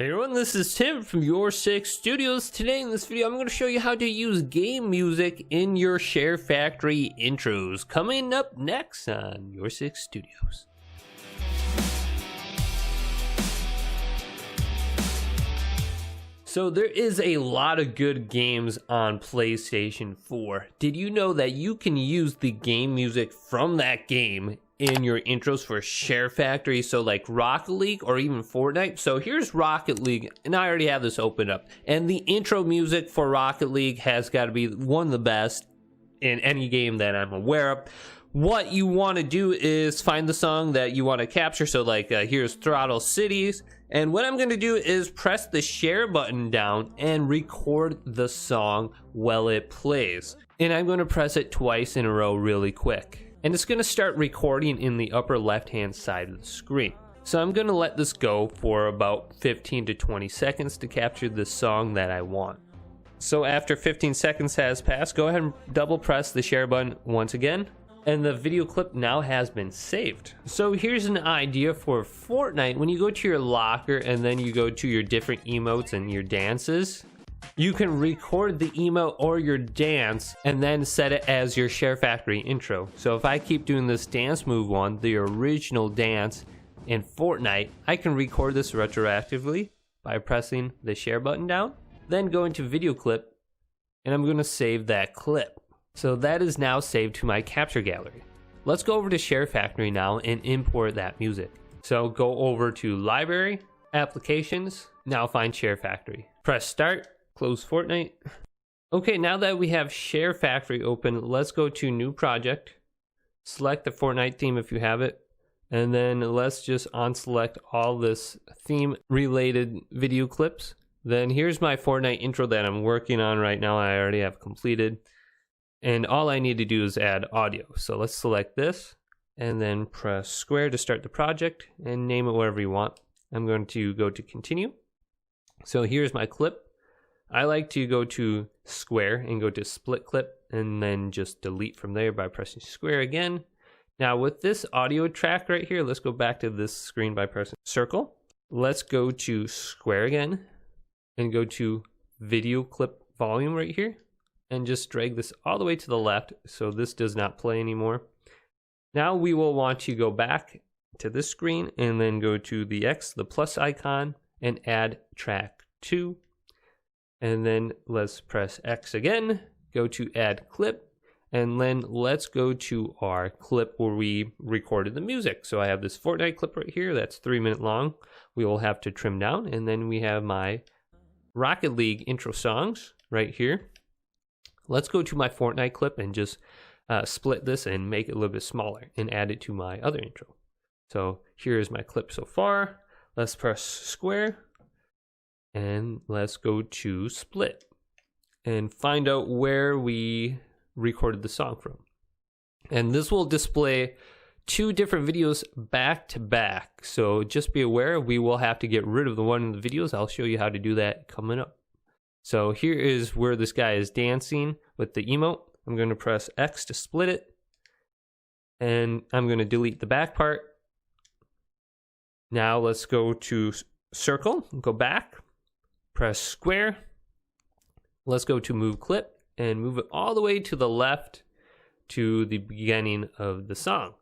Hey everyone, this is Tim from YourSixStudios. Today in this video, I'm going to show you how to use game music in your SHAREFACTOry intros. Coming up next on YourSixStudios. So there is a lot of good games on PlayStation 4. Did you know that you can use the game music from that game in your intros for SHAREFACTOry? So like Rocket League or even Fortnite. So here's Rocket League, and I already have this opened up. And the intro music for Rocket League has got to be one of the best in any game that I'm aware of. What you want to do is find the song that you want to capture. So like here's Throttle Cities. And what I'm going to do is press the share button down and record the song while it plays. And I'm going to press it twice in a row really quick. And it's going to start recording in the upper left hand side of the screen. So I'm going to let this go for about 15 to 20 seconds to capture the song that I want. So after 15 seconds has passed, go ahead and double press the share button once again. And the video clip now has been saved. So here's an idea for Fortnite. When you go to your locker and then you go to your different emotes and your dances, you can record the emote or your dance and then set it as your SHAREFACTOry intro. So if I keep doing this dance move one, the original dance in Fortnite, I can record this retroactively by pressing the share button down, then go into video clip, and I'm going to save that clip. So that is now saved to my capture gallery. Let's go over to SHAREFACTOry now and import that music. So go over to Library, Applications, now find SHAREFACTOry. Press Start, close Fortnite. Okay, now that we have SHAREFACTOry open, let's go to New Project. Select the Fortnite theme if you have it. And then let's just unselect all this theme related video clips. Then here's my Fortnite intro that I'm working on right now. I already have completed. And all I need to do is add audio. So let's select this and then press square to start the project and name it whatever you want. I'm going to go to continue. So here's my clip. I like to go to square and go to split clip and then just delete from there by pressing square again. Now with this audio track right here, let's go back to this screen by pressing circle. Let's go to square again and go to video clip volume right here. And just drag this all the way to the left so this does not play anymore. Now we will want to go back to this screen and then go to the X, the plus icon, and add track 2. And then let's press X again, go to add clip, and then let's go to our clip where we recorded the music. So I have this Fortnite clip right here that's 3 minutes long. We will have to trim down, and then we have my Rocket League intro songs right here. Let's go to my Fortnite clip and just split this and make it a little bit smaller and add it to my other intro. So here is my clip so far. Let's press square and let's go to split and find out where we recorded the song from. And this will display 2 different videos back to back. So just be aware, we will have to get rid of the one in the videos. I'll show you how to do that coming up. So here is where this guy is dancing with the emote. I'm going to press X to split it. And I'm going to delete the back part. Now let's go to circle, go back, press square. Let's go to move clip and move it all the way to the left to the beginning of the song.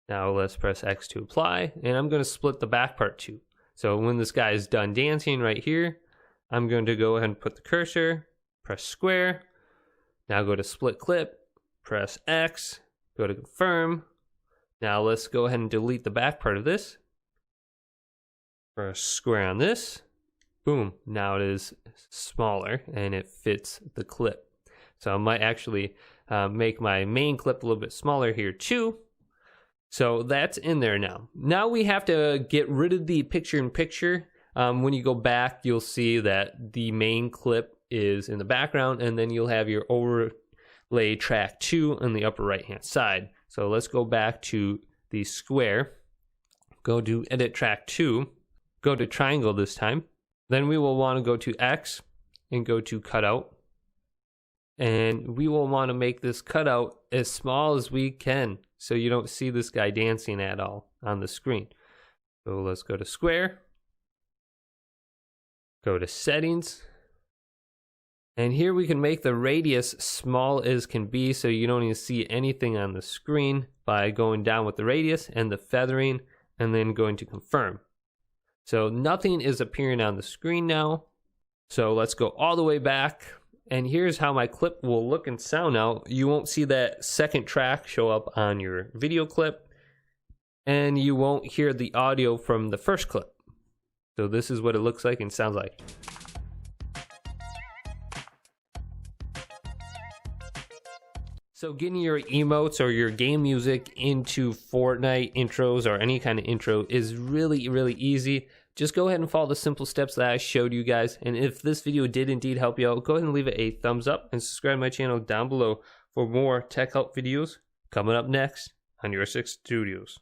Now let's press X to apply. And I'm going to split the back part too. So when this guy is done dancing right here, I'm going to go ahead and put the cursor, press square, now go to split clip, press X, go to confirm. Now let's go ahead and delete the back part of this. Press square on this, boom, now it is smaller and it fits the clip. So I might actually make my main clip a little bit smaller here too. So that's in there now. Now we have to get rid of the picture-in-picture. When you go back, you'll see that the main clip is in the background, and then you'll have your overlay track 2 on the upper right hand side. So let's go back to the square, go to edit track 2, go to triangle this time. Then we will want to go to X and go to cutout. And we will want to make this cutout as small as we can so you don't see this guy dancing at all on the screen. So let's go to square. Go to settings. And here we can make the radius small as can be so you don't even see anything on the screen by going down with the radius and the feathering and then going to confirm. So nothing is appearing on the screen now. So let's go all the way back. And here's how my clip will look and sound now. You won't see that second track show up on your video clip. And you won't hear the audio from the first clip. So this is what it looks like and sounds like. So getting your emotes or your game music into Fortnite intros or any kind of intro is really, really easy. Just go ahead and follow the simple steps that I showed you guys. And if this video did indeed help you out, go ahead and leave it a thumbs up and subscribe to my channel down below for more tech help videos coming up next on YourSixStudios.